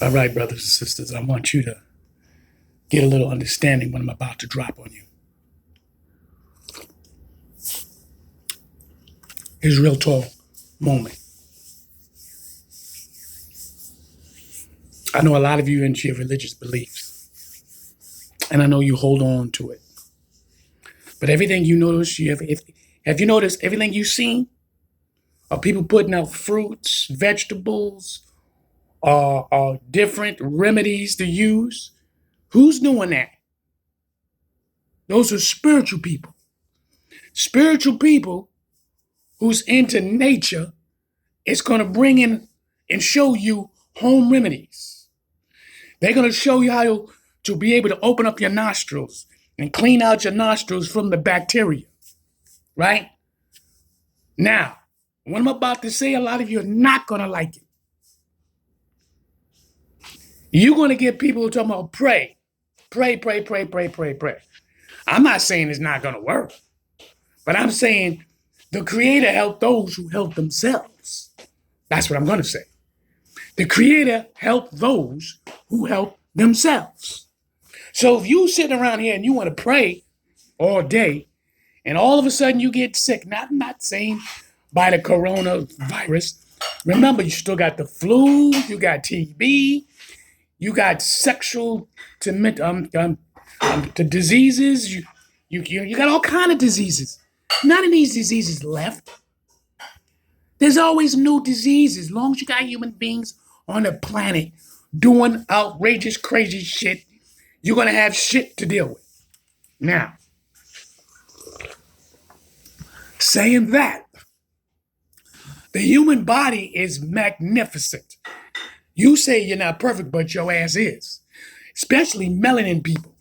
All right, brothers and sisters, I want you to get a little understanding what I'm about to drop on you. Here's a real talk moment. I know a lot of you into your religious beliefs, and I know you hold on to it. But everything you notice, have you noticed everything you've seen? Are people putting out fruits, vegetables, different remedies to use? Who's doing that? Those are spiritual people. Spiritual people who's into nature is going to bring in and show you home remedies. They're going to show you how to be able to open up your nostrils and clean out your nostrils from the bacteria, right? Now, what I'm about to say, a lot of you are not going to like it. You're going to get people who talking about pray. Pray, pray, pray, pray, pray, pray. I'm not saying it's not going to work, but I'm saying the Creator helped those who help themselves. That's what I'm going to say. The Creator helped those who help themselves. So if you sitting around here and you want to pray all day, and all of a sudden you get sick, I'm not saying by the coronavirus. Remember, you still got the flu, you got TB, you got sexual to diseases. You got all kind of diseases. None of these diseases left. There's always new diseases. As long as you got human beings on the planet doing outrageous, crazy shit, you're going to have shit to deal with. Now, saying that, the human body is magnificent. You say you're not perfect, but your ass is. Especially melanin people.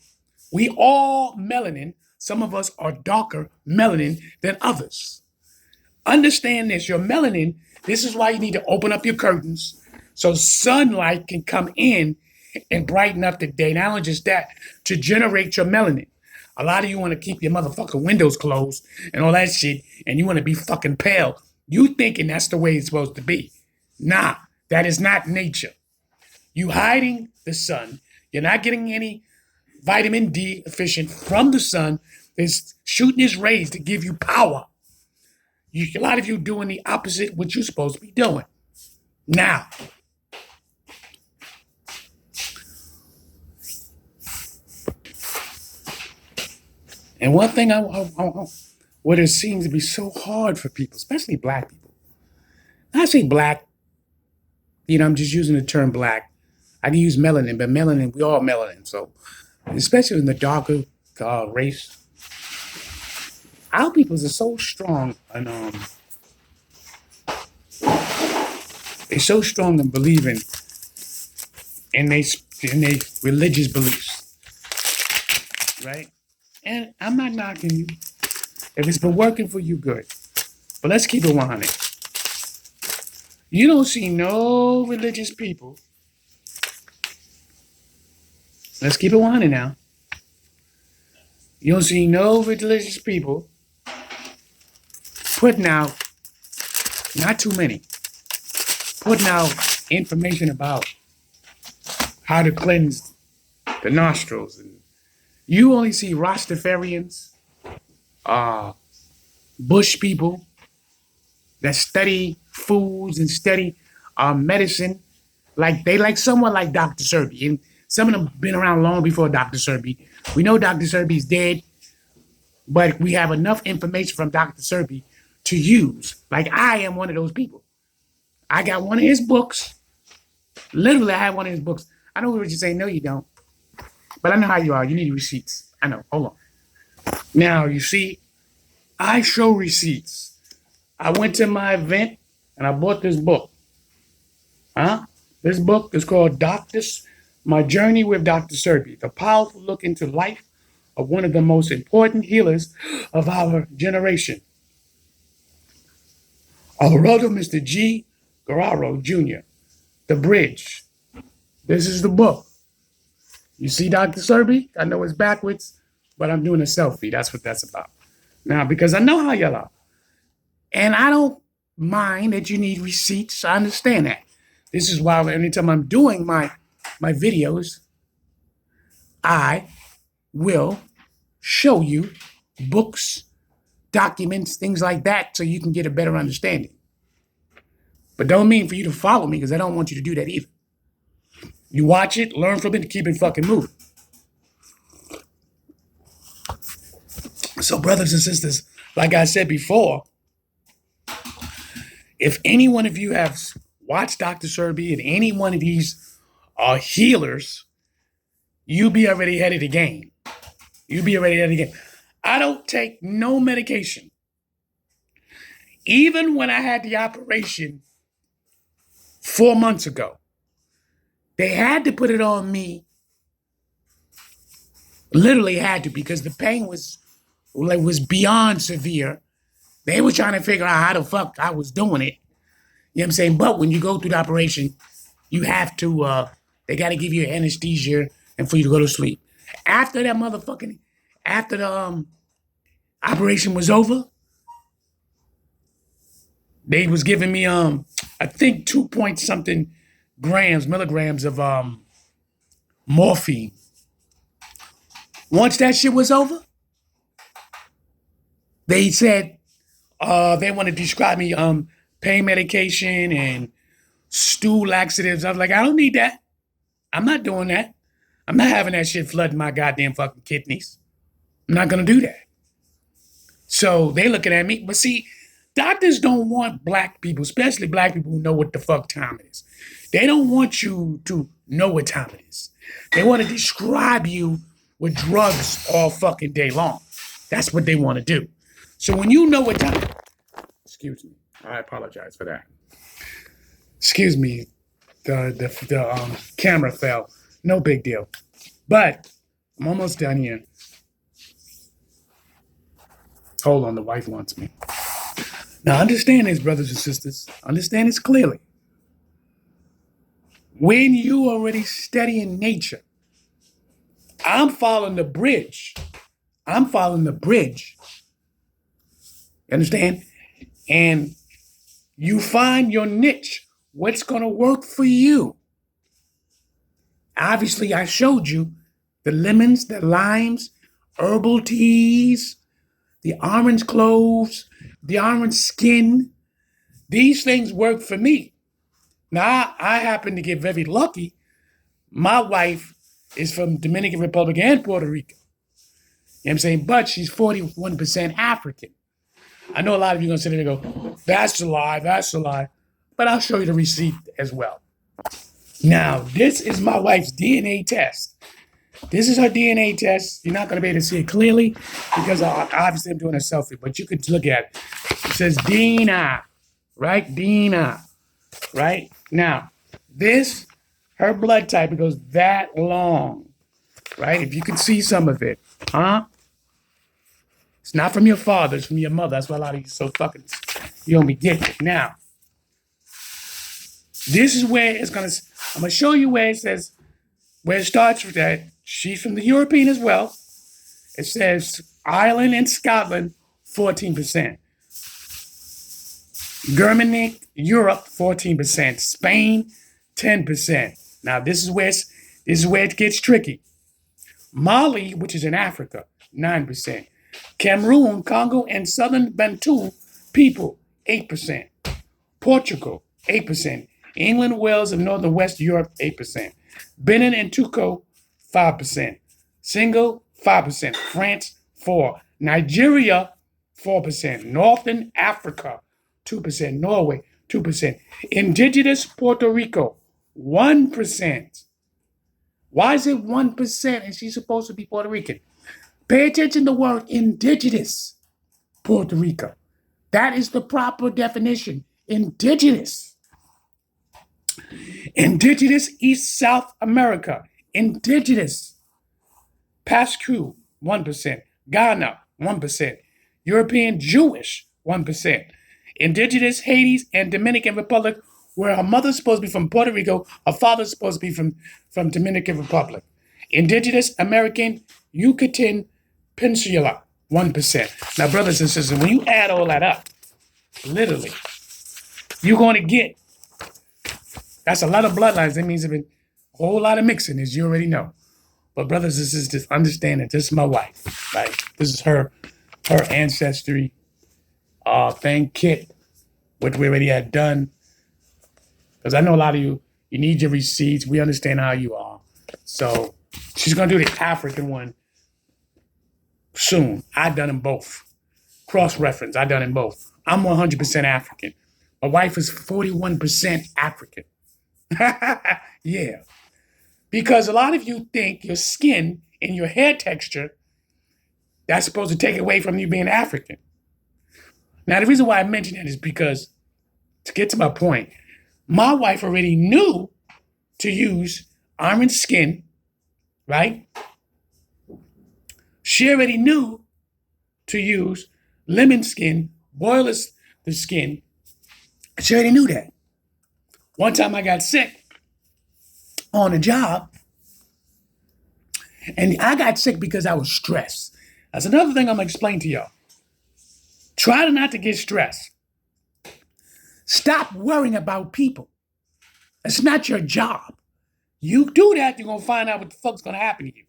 We all melanin. Some of us are darker melanin than others. Understand this, your melanin, this is why you need to open up your curtains so sunlight can come in and brighten up the day. Not only just that, to generate your melanin. A lot of you want to keep your motherfucking windows closed and all that shit, and you want to be fucking pale. You thinking that's the way it's supposed to be. Nah, that is not nature. You hiding the sun. You're not getting any vitamin D efficient from the sun. It's shooting its rays to give you power. A lot of you doing the opposite what you're supposed to be doing. Now, and one thing what it seems to be so hard for people, especially black people. I say black, I'm just using the term black. I can use melanin, but melanin, we all melanin. So, especially in the darker race, our peoples are so strong and they're so strong in believing in they religious beliefs, right? And I'm not knocking you. If it's been working for you, good. But let's keep it 100. You don't see no religious people. Let's keep it 100 now. You don't see no religious people putting out, not too many, putting out information about how to cleanse the nostrils. And you only see Rastafarians, Bush people that study foods and study medicine. They like someone like Dr. Sebi. And some of them been around long before Dr. Sebi. We know Dr. Serbi's dead, but we have enough information from Dr. Sebi to use. Like I am one of those people. I got one of his books. Literally, I have one of his books. I know what you're saying. No, you don't. But I know how you are. You need receipts. I know. Hold on. Now, you see, I show receipts. I went to my event and I bought this book. This book is called My Journey with Dr. Sebi, the powerful look into life of one of the most important healers of our generation. Alberto Mr. G. Guerrero Jr., The Bridge. This is the book. You see Dr. Sebi? I know it's backwards, but I'm doing a selfie. That's what that's about. Now, because I know how y'all are. And I don't mind that you need receipts. I understand that. This is why anytime I'm doing my my videos, I will show you books, documents, things like that, so you can get a better understanding. But don't mean for you to follow me, because I don't want you to do that either. You watch it, learn from it, and keep it fucking moving. So, brothers and sisters, like I said before, if any one of you have watched Dr. Serby and any one of these healers, you be already ahead of the game. You be already ahead of the game. I don't take no medication. Even when I had the operation 4 months ago, they had to put it on me. Literally had to, because the pain was beyond severe. They were trying to figure out how the fuck I was doing it. You know what I'm saying? But when you go through the operation, you have to, they got to give you anesthesia and for you to go to sleep. After that motherfucking, after the operation was over, they was giving me, I think 2 point something milligrams of morphine. Once that shit was over, they said they want to describe me pain medication and stool laxatives. I was like, I don't need that. I'm not doing that. I'm not having that shit flooding my goddamn fucking kidneys. I'm not going to do that. So they looking at me. But see, doctors don't want black people, especially black people who know what the fuck time it is. They don't want you to know what time it is. They want to describe you with drugs all fucking day long. That's what they want to do. So when you know what time, excuse me, I apologize for that. Excuse me, the camera fell. No big deal. But I'm almost done here. Hold on, the wife wants me. Now understand this, brothers and sisters. Understand this clearly. When you already studying nature, I'm following the bridge. I'm following the bridge. You understand? And you find your niche. What's going to work for you? Obviously, I showed you the lemons, the limes, herbal teas, the orange cloves, the orange skin. These things work for me. Now, I happen to get very lucky. My wife is from Dominican Republic and Puerto Rico. You know what I'm saying? But she's 41% African. I know a lot of you are going to sit there and go, that's a lie, that's a lie. But I'll show you the receipt as well. Now, this is my wife's DNA test. This is her DNA test. You're not going to be able to see it clearly because obviously I'm doing a selfie, but you could look at it. It says Dina, right? Dina, right? Now, this, her blood type, it goes that long, right? If you can see some of it, huh? It's not from your father, it's from your mother. That's why a lot of you so fucking, you don't be getting it. Now, this is where it's going to, I'm going to show you where it says, where it starts with that. She's from the European as well. It says Ireland and Scotland, 14%. Germany, Europe, 14%. Spain, 10%. Now, this is where it gets tricky. Mali, which is in Africa, 9%. Cameroon, Congo, and Southern Bantu people, 8%. Portugal, 8%. England, Wales, and Northern West Europe, 8%. Benin and Togo, 5%. Senegal, 5%. France, 4%. Nigeria, 4%. Northern Africa, 2%. Norway, 2%. Indigenous Puerto Rico, 1%. Why is it 1% and she's supposed to be Puerto Rican? Pay attention to the word indigenous Puerto Rico. That is the proper definition. Indigenous. Indigenous East South America. Indigenous. Basque, 1%. Ghana, 1%. European Jewish, 1%. Indigenous Haiti and Dominican Republic, where her mother's supposed to be from Puerto Rico, her father's supposed to be from Dominican Republic. Indigenous American Yucatan Peninsula, 1%. Now, brothers and sisters, when you add all that up, literally, you're going to get, that's a lot of bloodlines. That means A whole lot of mixing, as you already know. But brothers and sisters, understand that this is my wife, right? This is her ancestry thing kit, which we already had done. Because I know a lot of you need your receipts. We understand how you are. So she's going to do the African one soon. I've done them both. Cross-reference, I've done them both. I'm 100% African. My wife is 41% African. Yeah. Because a lot of you think your skin and your hair texture, that's supposed to take away from you being African. Now, the reason why I mention that is because, to get to my point, my wife already knew to use orange skin, right? She already knew to use lemon skin, boil the skin. She already knew that. One time I got sick on a job, and I got sick because I was stressed. That's another thing I'm going to explain to y'all. Try not to get stressed. Stop worrying about people. It's not your job. You do that, you're going to find out what the fuck's going to happen to you.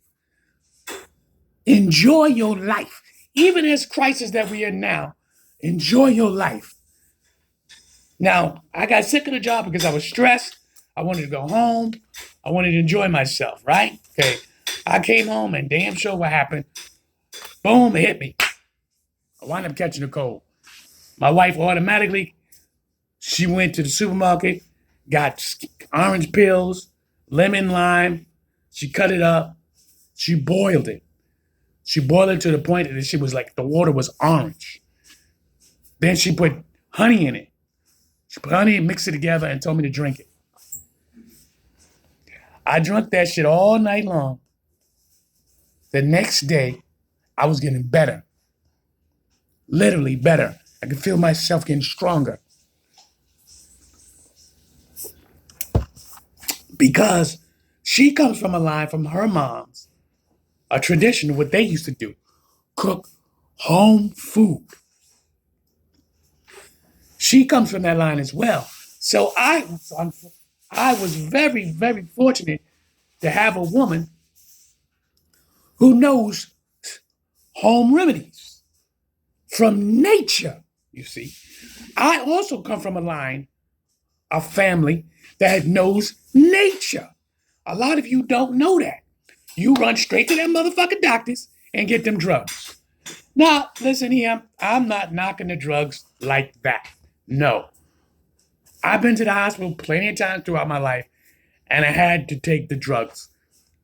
Enjoy your life. Even in this crisis that we're in now, enjoy your life. Now, I got sick of the job because I was stressed. I wanted to go home. I wanted to enjoy myself, right? Okay. I came home and damn sure what happened. Boom, it hit me. I wound up catching a cold. My wife automatically, she went to the supermarket, got orange pills, lemon, lime. She cut it up. She boiled it. She boiled it to the point that she was like, the water was orange. Then she put honey in it. She put honey and mixed it together and told me to drink it. I drank that shit all night long. The next day, I was getting better. Literally better. I could feel myself getting stronger. Because she comes from a line from her mom's, a tradition of what they used to do. Cook home food. She comes from that line as well. So I was very, very fortunate to have a woman who knows home remedies from nature, you see. I also come from a line, a family that knows nature. A lot of you don't know that. You run straight to them motherfucking doctors and get them drugs. Now, listen here, I'm not knocking the drugs like that. No. I've been to the hospital plenty of times throughout my life, and I had to take the drugs.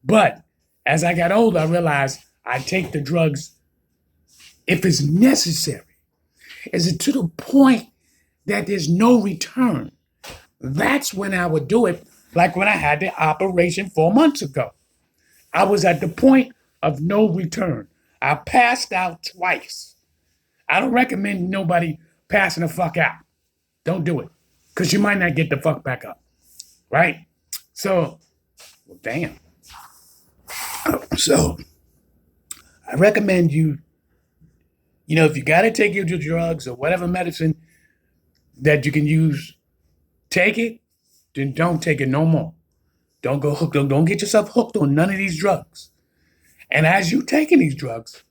But as I got older, I realized I take the drugs if it's necessary. Is it to the point that there's no return? That's when I would do it, like when I had the operation 4 months ago. I was at the point of no return. I passed out twice. I don't recommend nobody passing the fuck out. Don't do it, because you might not get the fuck back up, right? So, well, damn. So, I recommend you, if you got to take your drugs or whatever medicine that you can use, take it, then don't take it no more. Don't go hooked. Don't get yourself hooked on none of these drugs. And as you taking these drugs,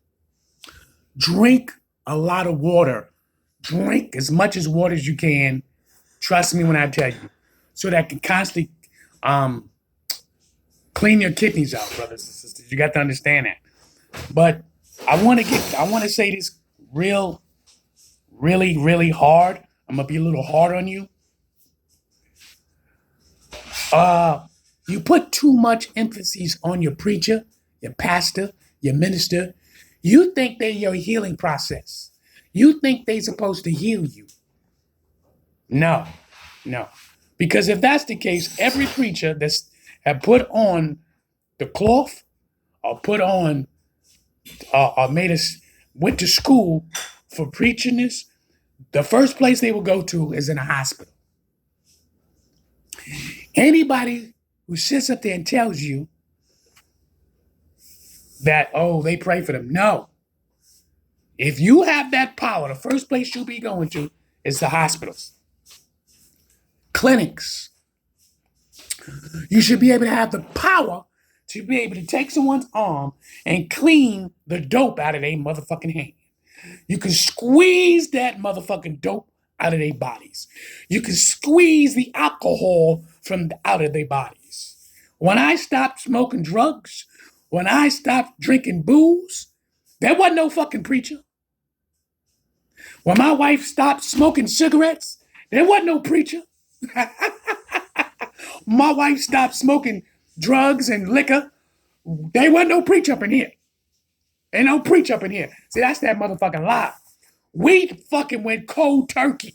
drink a lot of water. Drink as much as water as you can. Trust me when I tell you. So that can constantly clean your kidneys out, brothers and sisters. You got to understand that. But I want to say this really, really hard. I'm going to be a little hard on you. You put too much emphasis on your preacher, your pastor, your minister. You think they're your healing process. You think they're supposed to heal you. No. Because if that's the case, every preacher that's have put on the cloth or put on or went to school for preaching this, the first place they will go to is in a hospital. Anybody who sits up there and tells you that, they pray for them. No. If you have that power, the first place you'll be going to is the hospitals, clinics. You should be able to have the power to be able to take someone's arm and clean the dope out of their motherfucking hand. You can squeeze that motherfucking dope out of their bodies. You can squeeze the alcohol from out of their bodies. When I stopped smoking drugs, when I stopped drinking booze, there wasn't no fucking preacher. When my wife stopped smoking cigarettes, there wasn't no preacher. My wife stopped smoking drugs and liquor. There wasn't no preach up in here. Ain't no preach up in here. See, that's that motherfucking lie. We fucking went cold turkey.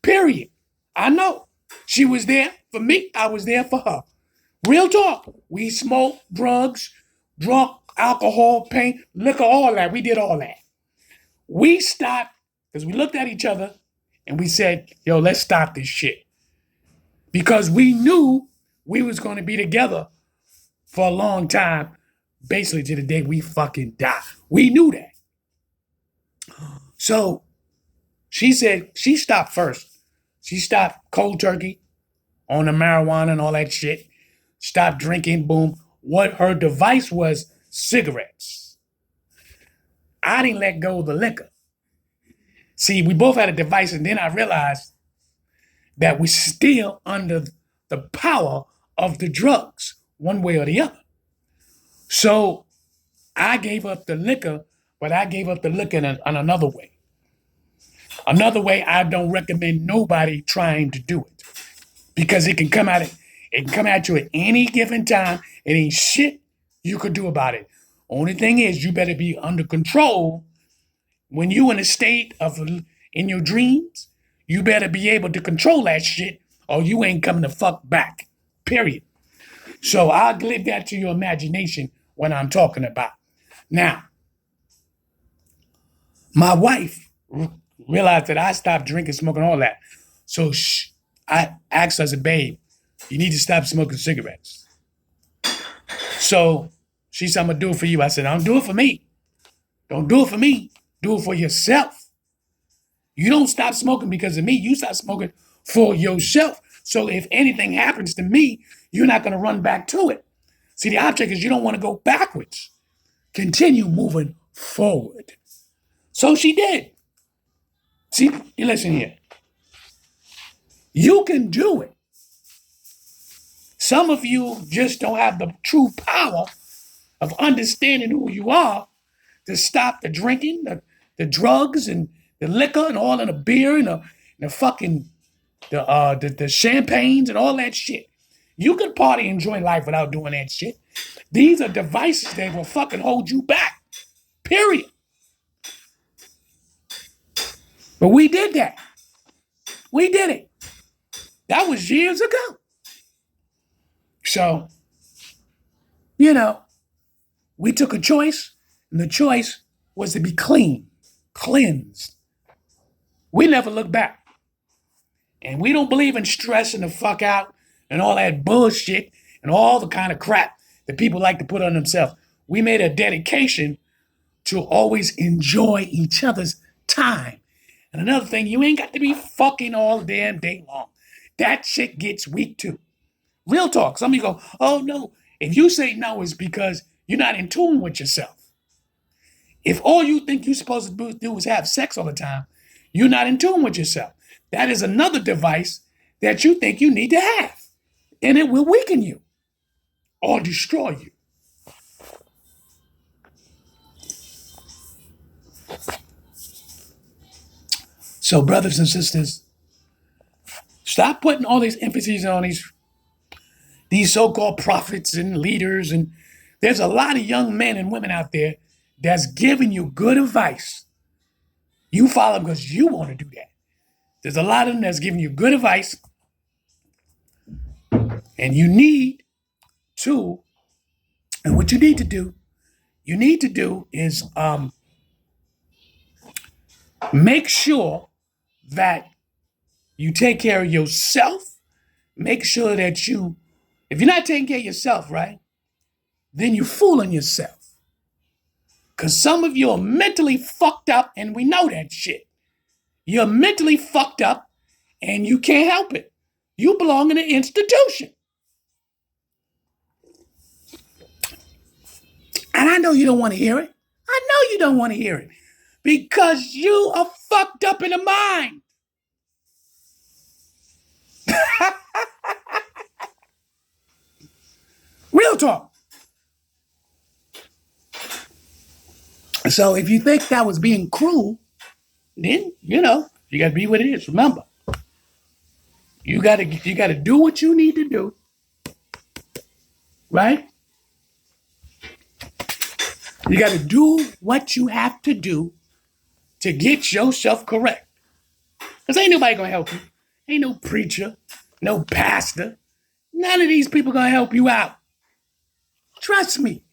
Period. I know. She was there for me. I was there for her. Real talk. We smoked drugs, drunk, alcohol, paint, liquor, all that. We did all that. We stopped because we looked at each other and we said, yo, let's stop this shit. Because we knew we was going to be together for a long time, basically to the day we fucking die. We knew that. So she said she stopped first. She stopped cold turkey on the marijuana and all that shit. Stopped drinking, boom. What her device was, cigarettes. I didn't let go of the liquor. See, we both had a device, and then I realized that we're still under the power of the drugs, one way or the other. So I gave up the liquor, but I gave up the liquor in another way. Another way I don't recommend nobody trying to do it. Because it can come at you at any given time. It ain't shit you could do about it. Only thing is you better be under control when you in a state of in your dreams. You better be able to control that shit or you ain't coming the fuck back. Period. So I'll leave that to your imagination when I'm talking about. Now, my wife realized that I stopped drinking, smoking, all that. So I asked her, I said, babe, you need to stop smoking cigarettes. So she said, I'm going to do it for you. I said, don't do it for me. Don't do it for me. Do it for yourself. You don't stop smoking because of me. You stop smoking for yourself. So if anything happens to me, you're not going to run back to it. See, the object is you don't want to go backwards. Continue moving forward. So she did. See, you listen here. You can do it. Some of you just don't have the true power of understanding who you are to stop the drinking, the drugs, and the liquor, and all of the beer, and the fucking the champagnes and all that shit. You can party and enjoy life without doing that shit. These are devices that will fucking hold you back. Period. But we did that. We did it. That was years ago. So, we took a choice, and the choice was to be clean, cleansed. We never look back. And we don't believe in stressing the fuck out and all that bullshit and all the kind of crap that people like to put on themselves. We made a dedication to always enjoy each other's time. And another thing, you ain't got to be fucking all damn day long. That shit gets weak too. Real talk. Some of you go, oh no. If you say no, it's because you're not in tune with yourself. If all you think you're supposed to do is have sex all the time, you're not in tune with yourself. That is another device that you think you need to have. And it will weaken you or destroy you. So, brothers and sisters, stop putting all these emphases on these so-called prophets and leaders. And there's a lot of young men and women out there that's giving you good advice. You follow them because you want to do that. There's a lot of them that's giving you good advice. And you need to, and what you need to do is make sure that you take care of yourself. Make sure that if you're not taking care of yourself, right, then you're fooling yourself. Because some of you are mentally fucked up, and we know that shit. You're mentally fucked up, and you can't help it. You belong in an institution. I know you don't want to hear it. I know you don't want to hear it because you are fucked up in the mind. Real talk. So if you think that was being cruel, then, you got to be what it is. Remember, you got to do what you need to do, right? You got to do what you have to do to get yourself correct. Because ain't nobody going to help you. Ain't no preacher, no pastor. None of these people going to help you out. Trust me.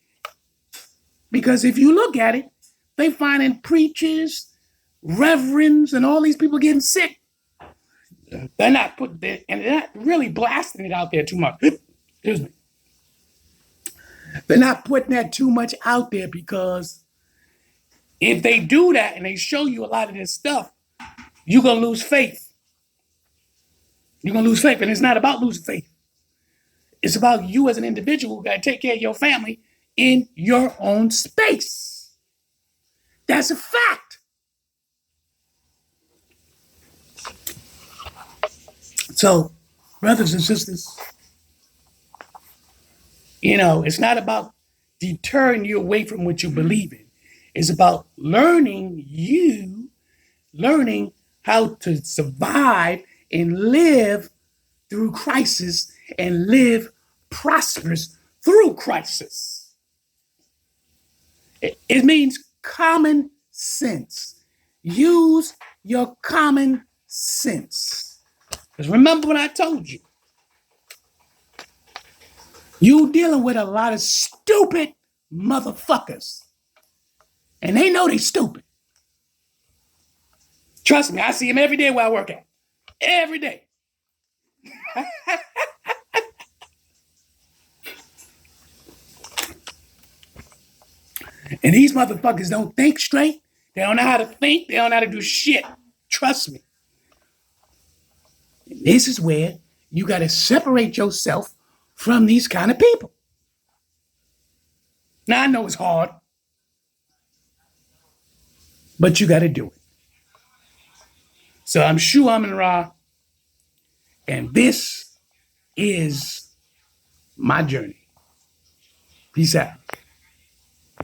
Because if you look at it, they finding preachers, reverends, and all these people getting sick. They're not really blasting it out there too much. Excuse me. They're not putting that too much out there because if they do that and they show you a lot of this stuff, you're going to lose faith. You're going to lose faith. And it's not about losing faith. It's about you as an individual who got to take care of your family in your own space. That's a fact. So, brothers and sisters, it's not about deterring you away from what you believe in. It's about learning how to survive and live through crisis and live prosperous through crisis. It means common sense. Use your common sense. Because remember what I told you. You dealing with a lot of stupid motherfuckers. And they know they stupid. Trust me, I see them every day where I work at. Every day. And these motherfuckers don't think straight. They don't know how to think. They don't know how to do shit. Trust me. And this is where you got to separate yourself from these kind of people. Now, I know it's hard, but you got to do it. So I'm Shu Amun Ra, and this is my journey. Peace out.